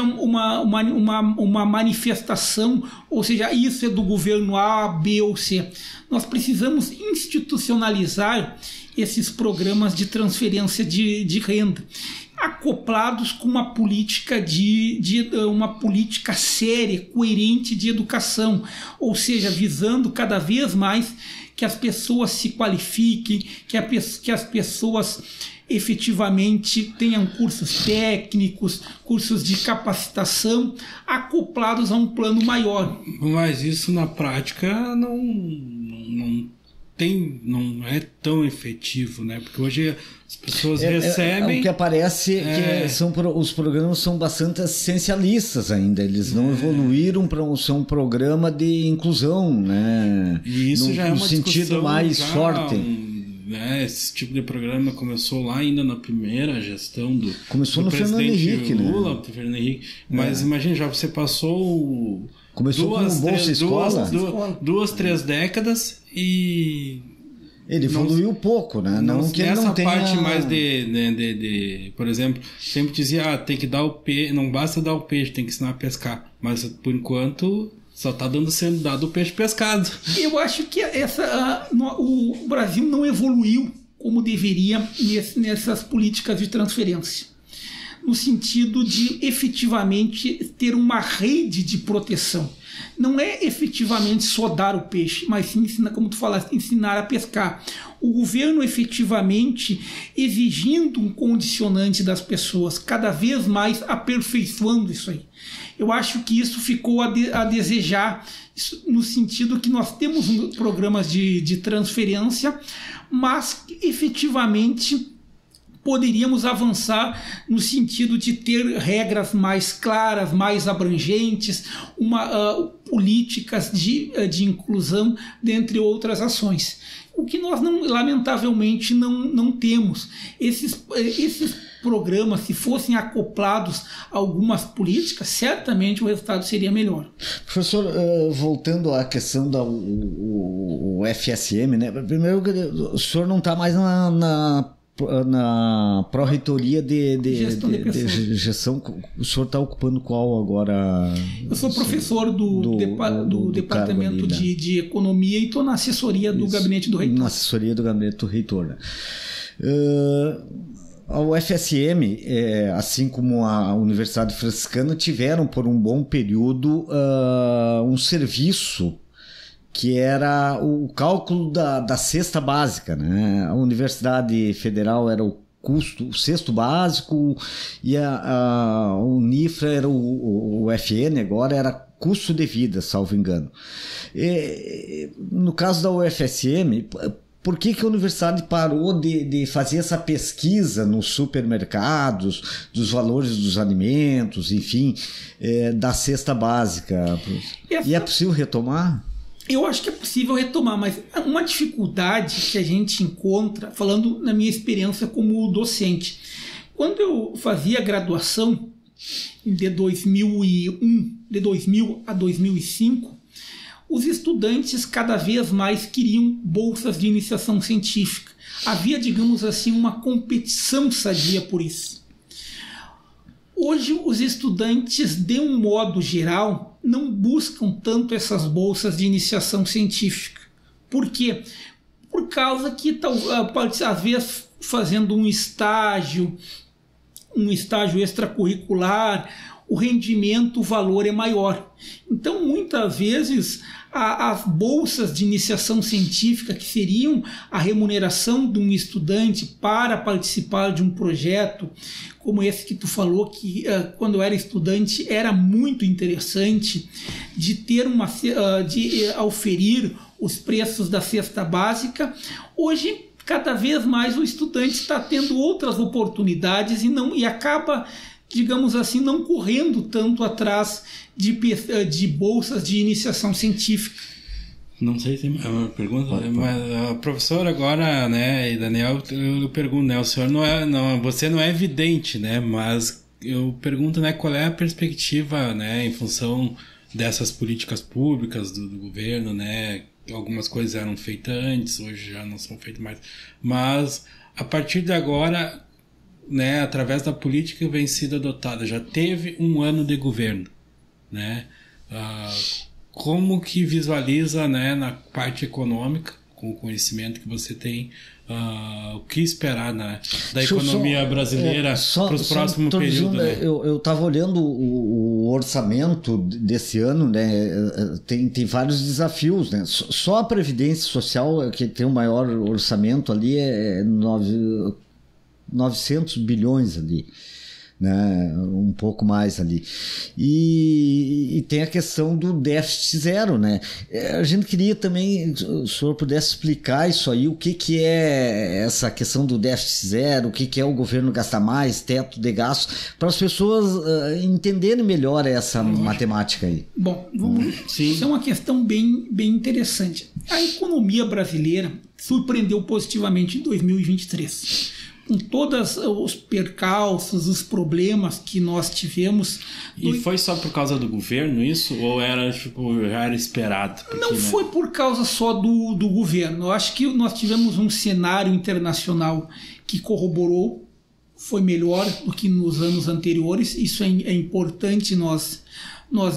uma manifestação, ou seja, isso é do governo A, B ou C. Nós precisamos institucionalizar esses programas de transferência de renda, acoplados com uma política uma política séria, coerente de educação, ou seja, visando cada vez mais que as pessoas se qualifiquem, que as pessoas efetivamente tenham cursos técnicos, cursos de capacitação acoplados a um plano maior. Mas isso na prática não é tão efetivo, né? Porque hoje as pessoas recebem... O que aparece os programas são bastante assistencialistas ainda, eles não evoluíram para ser um programa de inclusão, né? E isso já é uma sentido mais forte. Esse tipo de programa começou lá ainda na primeira gestão do Fernando Henrique, Lula, né? Fernando Henrique. Mas imagina, já você passou... Começou com Bolsa Escola. 2, 3 décadas e... Ele evoluiu pouco, né? Não que ele não tenha... parte mais de, por exemplo, sempre dizia, tem que dar o peixe, não basta dar o peixe, tem que ensinar a pescar. Mas, por enquanto, só está sendo dado o peixe pescado. Eu acho que o Brasil não evoluiu como deveria nessas políticas de transferência, no sentido de efetivamente ter uma rede de proteção. Não é efetivamente só dar o peixe, mas sim, como tu falaste, ensinar a pescar. O governo efetivamente exigindo um condicionante das pessoas, cada vez mais aperfeiçoando isso aí. Eu acho que isso ficou a desejar, no sentido que nós temos programas de transferência, mas efetivamente poderíamos avançar no sentido de ter regras mais claras, mais abrangentes, políticas de inclusão, dentre outras ações. O que nós, lamentavelmente, não temos. Esses programas, se fossem acoplados a algumas políticas, certamente o resultado seria melhor. Professor, voltando à questão do FSM, né? Primeiro, o senhor não está mais na Pró-Reitoria de gestão. O senhor está ocupando qual agora? Eu sou professor do Departamento de Economia e estou na assessoria do Gabinete do Reitor. Na assessoria do Gabinete do Reitor, né? A UFSM, assim como a Universidade Franciscana, tiveram por um bom período um serviço que era o cálculo da cesta básica, né? A Universidade Federal era o cesto básico e a Unifra era o FN, agora era custo de vida, salvo engano. No caso da UFSM, por que a universidade parou de fazer essa pesquisa nos supermercados, dos valores dos alimentos, enfim, da cesta básica? E é possível retomar? Eu acho que é possível retomar, mas uma dificuldade que a gente encontra, falando na minha experiência como docente, quando eu fazia graduação de 2000 a 2005, os estudantes cada vez mais queriam bolsas de iniciação científica. Havia, digamos assim, uma competição sadia por isso. Hoje, os estudantes, de um modo geral, não buscam tanto essas bolsas de iniciação científica. Por quê? Por causa que, às vezes, fazendo um estágio extracurricular, o rendimento, o valor é maior. Então, muitas vezes, as bolsas de iniciação científica, que seriam a remuneração de um estudante para participar de um projeto, como esse que tu falou, que quando eu era estudante era muito interessante, de ter de auferir os preços da cesta básica. Hoje, cada vez mais o estudante está tendo outras oportunidades e acaba, digamos assim, não correndo tanto atrás de bolsas de iniciação científica. Não sei se é uma pergunta, mas a professora agora, né, e Daniel, eu pergunto, né, o senhor você não é evidente, né, mas eu pergunto, né, qual é a perspectiva, né, em função dessas políticas públicas do governo, né, algumas coisas eram feitas antes, hoje já não são feitas mais, mas a partir de agora, né, através da política que vem sido adotada, já teve um ano de governo, né, como que visualiza, né, na parte econômica, com o conhecimento que você tem, o que esperar da economia brasileira para os próximos períodos? Né? Eu estava olhando o orçamento desse ano, né? Tem vários desafios, né? Só a Previdência Social, que tem o maior orçamento ali, é 900 bilhões ali. Né, um pouco mais ali. E tem a questão do déficit zero, né? A gente queria também, se o senhor pudesse explicar isso aí, o que é essa questão do déficit zero, o que é o governo gastar mais, teto de gastos, para as pessoas entenderem melhor essa matemática aí. Bom, isso é uma questão bem interessante. A economia brasileira surpreendeu positivamente em 2023. Com todos os percalços, os problemas que nós tivemos. E foi só por causa do governo isso? Ou já era esperado? Porque, não foi por causa só do governo. Eu acho que nós tivemos um cenário internacional que corroborou, foi melhor do que nos anos anteriores. Isso é importante nós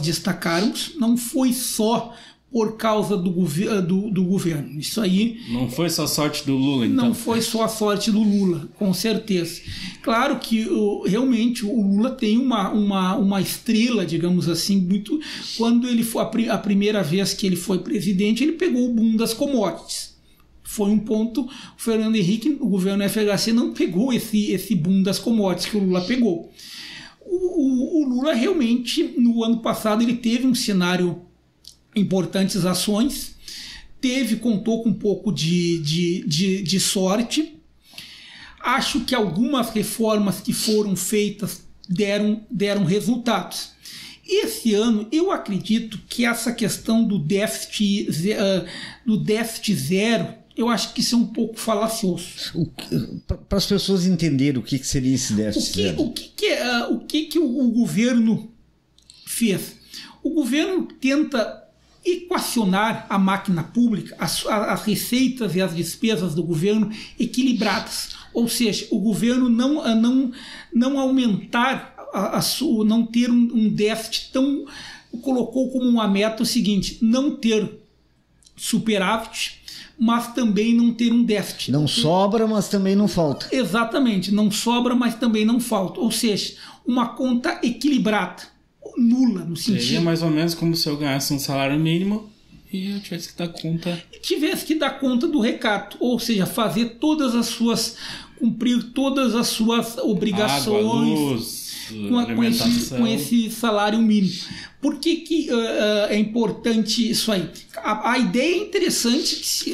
destacarmos. Não foi só por causa do governo. Isso aí... Não foi só a sorte do Lula, então? Não foi só a sorte do Lula, com certeza. Claro que realmente o Lula tem uma estrela, digamos assim, muito... Quando ele foi a primeira vez que ele foi presidente, ele pegou o boom das commodities. Foi um ponto... O Fernando Henrique, o governo FHC, não pegou esse boom das commodities que o Lula pegou. O Lula realmente, no ano passado, ele teve um cenário... importantes ações, contou com um pouco de sorte. Acho que algumas reformas que foram feitas deram resultados. Esse ano, eu acredito que essa questão do déficit zero, eu acho que isso é um pouco falacioso. Para as pessoas entenderem o que seria esse déficit zero. O que o governo fez? O governo tenta equacionar a máquina pública, as receitas e as despesas do governo equilibradas. Ou seja, o governo não aumentar, não ter um déficit tão... Colocou como uma meta o seguinte: não ter superávit, mas também não ter um déficit. Não sobra, mas também não falta. Exatamente, não sobra, mas também não falta. Ou seja, uma conta equilibrada. Nula, no sentido... Seria mais ou menos como se eu ganhasse um salário mínimo e eu tivesse que dar conta... Tivesse que dar conta do recato, ou seja, fazer cumprir todas as suas obrigações. Água, luz, com esse salário mínimo. Por que é importante isso aí? A ideia é interessante que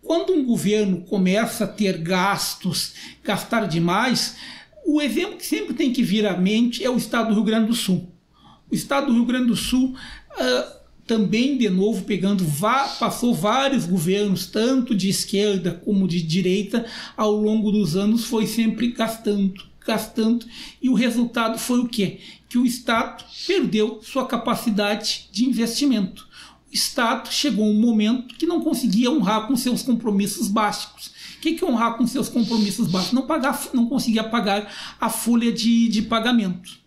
quando um governo começa a ter gastar demais, o exemplo que sempre tem que vir à mente é o estado do Rio Grande do Sul. O estado do Rio Grande do Sul também, de novo, passou vários governos, tanto de esquerda como de direita, ao longo dos anos foi sempre gastando, e o resultado foi o quê? Que o Estado perdeu sua capacidade de investimento. O Estado chegou a um momento que não conseguia honrar com seus compromissos básicos. O que é honrar com seus compromissos básicos? Não conseguia pagar a folha de pagamento.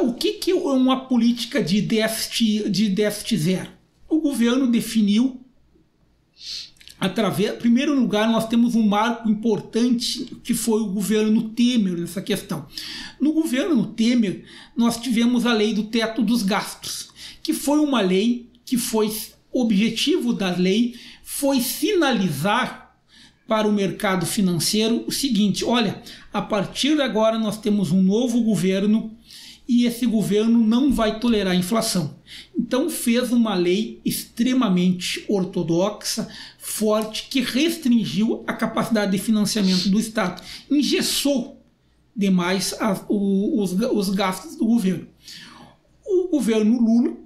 O que é uma política de déficit zero? O governo definiu, em primeiro lugar, nós temos um marco importante que foi o governo Temer nessa questão. No governo Temer, nós tivemos a lei do teto dos gastos, que foi uma lei o objetivo da lei foi sinalizar para o mercado financeiro o seguinte: olha, a partir de agora nós temos um novo governo e esse governo não vai tolerar a inflação. Então fez uma lei extremamente ortodoxa, forte, que restringiu a capacidade de financiamento do Estado, engessou demais os gastos do governo. O governo Lula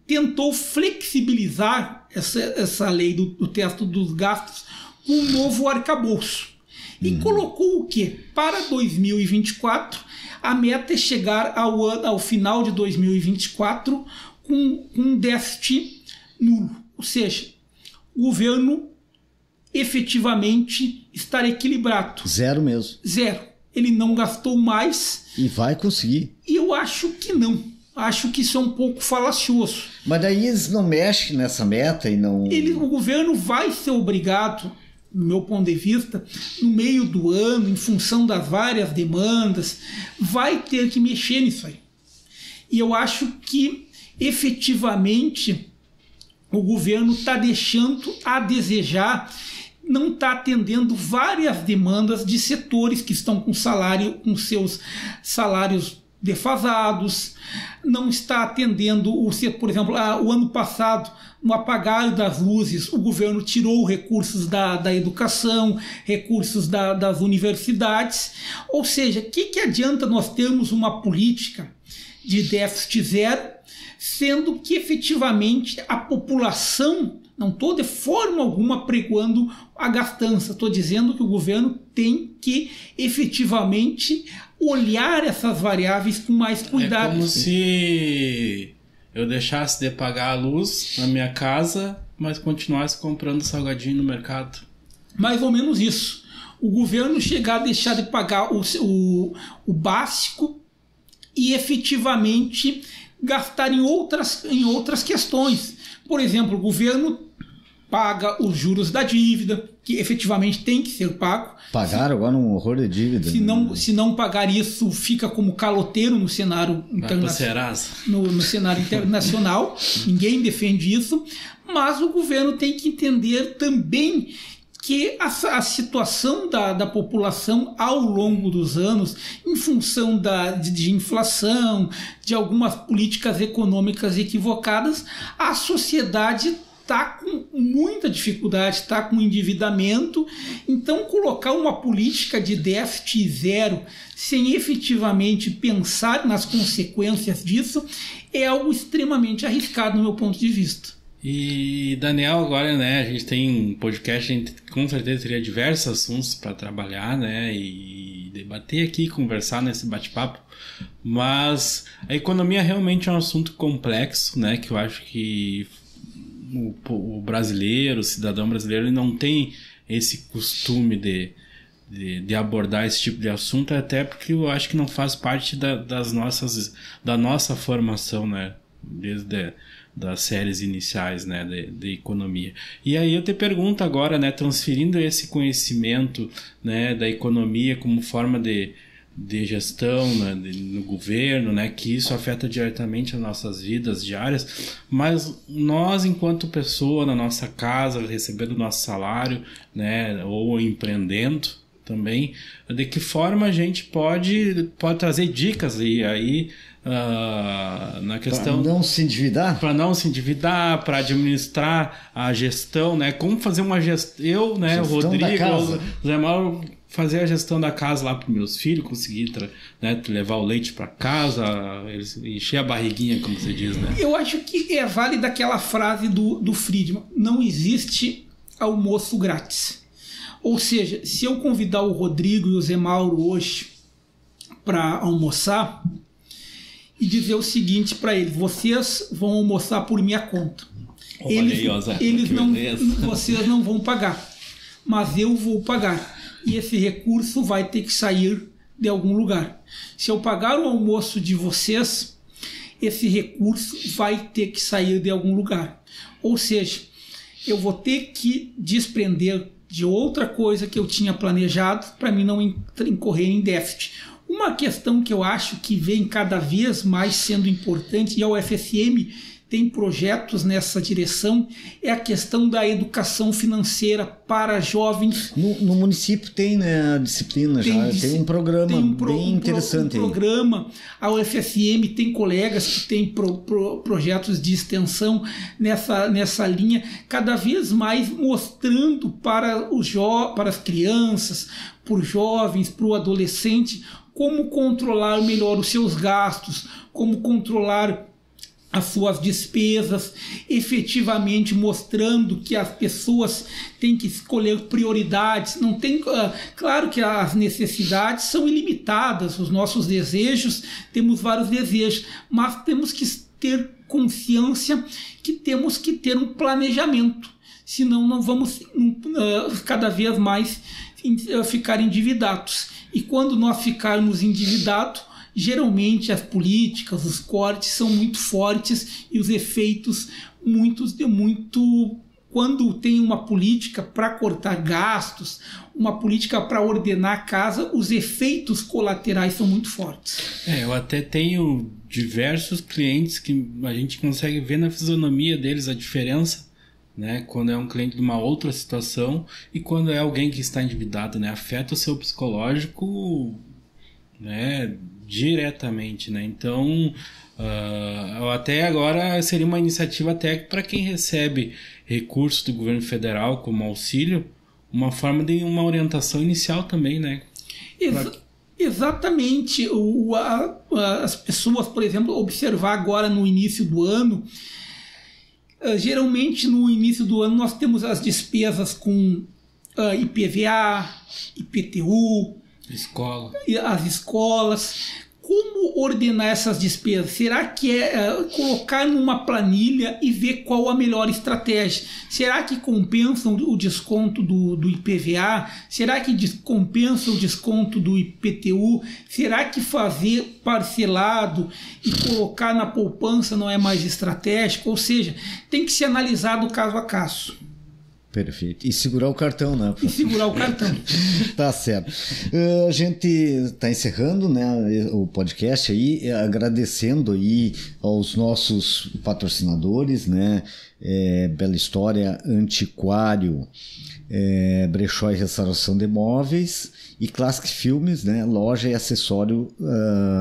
tentou flexibilizar essa lei do teto dos gastos com um novo arcabouço. E colocou o quê? Para 2024, a meta é chegar ao final de 2024 com um déficit nulo. Ou seja, o governo efetivamente estar equilibrado. Zero mesmo. Zero. Ele não gastou mais. E vai conseguir. E eu acho que não. Acho que isso é um pouco falacioso. Mas daí eles não mexem nessa meta e não... O governo vai ser obrigado, no meu ponto de vista, no meio do ano, em função das várias demandas, vai ter que mexer nisso aí. E eu acho que, efetivamente, o governo está deixando a desejar, não está atendendo várias demandas de setores que estão com seus salários defasados, não está atendendo, por exemplo, o ano passado, no apagar das luzes, o governo tirou recursos da educação, recursos das universidades, ou seja, o que adianta nós termos uma política de déficit zero, sendo que efetivamente a população, não estou de forma alguma pregoando a gastança, estou dizendo que o governo tem que efetivamente olhar essas variáveis com mais cuidado. É como se eu deixasse de pagar a luz na minha casa, mas continuasse comprando salgadinho no mercado. Mais ou menos isso. O governo chegar a deixar de pagar o básico e efetivamente gastar em outras questões. Por exemplo, o governo paga os juros da dívida, que efetivamente tem que ser pago. Pagaram agora um horror de dívida. Se não pagar isso, fica como caloteiro no cenário internacional. No cenário internacional. Ninguém defende isso. Mas o governo tem que entender também que a situação da população ao longo dos anos, em função de inflação, de algumas políticas econômicas equivocadas, a sociedade está com muita dificuldade, está com endividamento. Então, colocar uma política de déficit zero sem efetivamente pensar nas consequências disso é algo extremamente arriscado, no meu ponto de vista. E, Daniel, agora, né, a gente tem um podcast, a gente com certeza teria diversos assuntos para trabalhar, né, e debater aqui, conversar nesse bate-papo, mas a economia realmente é um assunto complexo, né, que eu acho que o brasileiro, o cidadão brasileiro, ele não tem esse costume de abordar esse tipo de assunto, até porque eu acho que não faz parte da nossa formação, né, desde das séries iniciais, né, de economia. E aí eu te pergunto agora, né, transferindo esse conhecimento, né, da economia como forma de gestão, né, no governo, né, que isso afeta diretamente as nossas vidas diárias, mas nós, enquanto pessoa, na nossa casa, recebendo nosso salário, né, ou empreendendo também, de que forma a gente pode trazer dicas e aí na questão para não se endividar, para administrar a gestão, né, como fazer uma gestão, né, o Rodrigo, o Zé Mauro, fazer a gestão da casa lá para meus filhos, conseguir levar o leite para casa, encher a barriguinha, como você diz, né? Eu acho que é válida aquela frase do Friedman: não existe almoço grátis. Ou seja, se eu convidar o Rodrigo e o Zé Mauro hoje para almoçar e dizer o seguinte para eles: vocês vão almoçar por minha conta. Vocês não vão pagar, mas eu vou pagar. E esse recurso vai ter que sair de algum lugar. Se eu pagar o almoço de vocês, esse recurso vai ter que sair de algum lugar. Ou seja, eu vou ter que desprender de outra coisa que eu tinha planejado para mim não incorrer em déficit. Uma questão que eu acho que vem cada vez mais sendo importante, e a UFSM tem projetos nessa direção, é a questão da educação financeira para jovens. No município tem, né, a disciplina, tem um programa bem interessante. A UFSM tem colegas que têm projetos de extensão nessa linha, cada vez mais mostrando para as crianças, para os jovens, para o adolescente, como controlar melhor os seus gastos, como controlar as suas despesas, efetivamente mostrando que as pessoas têm que escolher prioridades. Não tem, claro que as necessidades são ilimitadas, os nossos desejos, temos vários desejos, mas temos que ter consciência que temos que ter um planejamento, senão não vamos cada vez mais ficar endividados. E quando nós ficarmos endividados, geralmente as políticas, os cortes são muito fortes e os efeitos muito quando tem uma política para cortar gastos, uma política para ordenar a casa, os efeitos colaterais são muito fortes. Eu até tenho diversos clientes que a gente consegue ver na fisionomia deles a diferença, né, quando é um cliente de uma outra situação e quando é alguém que está endividado, né, afeta o seu psicológico, né, diretamente, né? Então, até agora seria uma iniciativa até para quem recebe recursos do governo federal como auxílio, uma forma de uma orientação inicial também, né? Exatamente. As pessoas, por exemplo, observar agora no início do ano, geralmente no início do ano nós temos as despesas com IPVA, IPTU, as escolas. Como ordenar essas despesas? Será que é colocar numa planilha e ver qual a melhor estratégia? Será que compensa o desconto do IPVA? Será que compensa o desconto do IPTU? Será que fazer parcelado e colocar na poupança não é mais estratégico? Ou seja, tem que ser analisado caso a caso. Perfeito. E segurar o cartão, né? E segurar o cartão. Tá certo. A gente está encerrando, né, o podcast aí, agradecendo aí aos nossos patrocinadores, né? Bela História Antiquário, Brechó e Restauração de Móveis e Classic Filmes, né, loja e acessório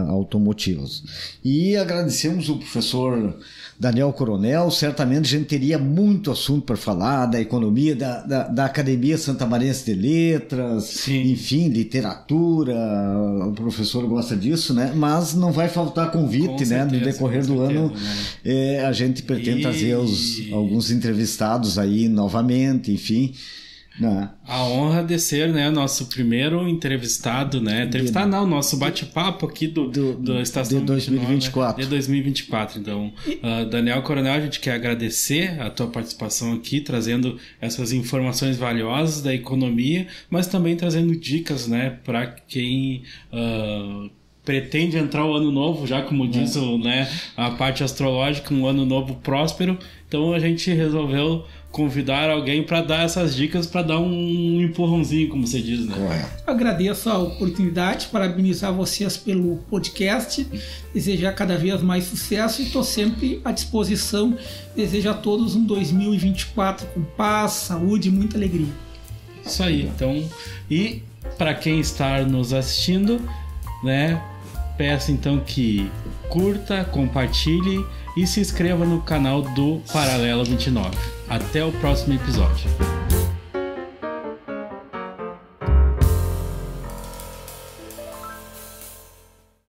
automotivos. E agradecemos o professor Daniel Coronel. Certamente a gente teria muito assunto para falar da economia, da Academia Santamarense de Letras, sim, enfim, literatura, o professor gosta disso, né? Mas não vai faltar convite, né? No decorrer do ano, né? A gente pretende trazer alguns entrevistados aí novamente, enfim. Não. A honra de ser, né, nosso primeiro entrevistado, né? Nosso bate-papo aqui do Estação de 2024. 29, de 2024. Então, Daniel Coronel, a gente quer agradecer a tua participação aqui, trazendo essas informações valiosas da economia, mas também trazendo dicas, né, para quem pretende entrar o ano novo, já como diz né, a parte astrológica, um ano novo próspero. Então a gente resolveu convidar alguém para dar essas dicas, para dar um empurrãozinho, como você diz, né? Correto. Agradeço a oportunidade, parabenizar vocês pelo podcast, desejar cada vez mais sucesso e estou sempre à disposição. Desejo a todos um 2024 com paz, saúde e muita alegria. Isso aí. Então, e para quem está nos assistindo, né, peço então que curta, compartilhe e se inscreva no canal do Paralelo 29. Até o próximo episódio.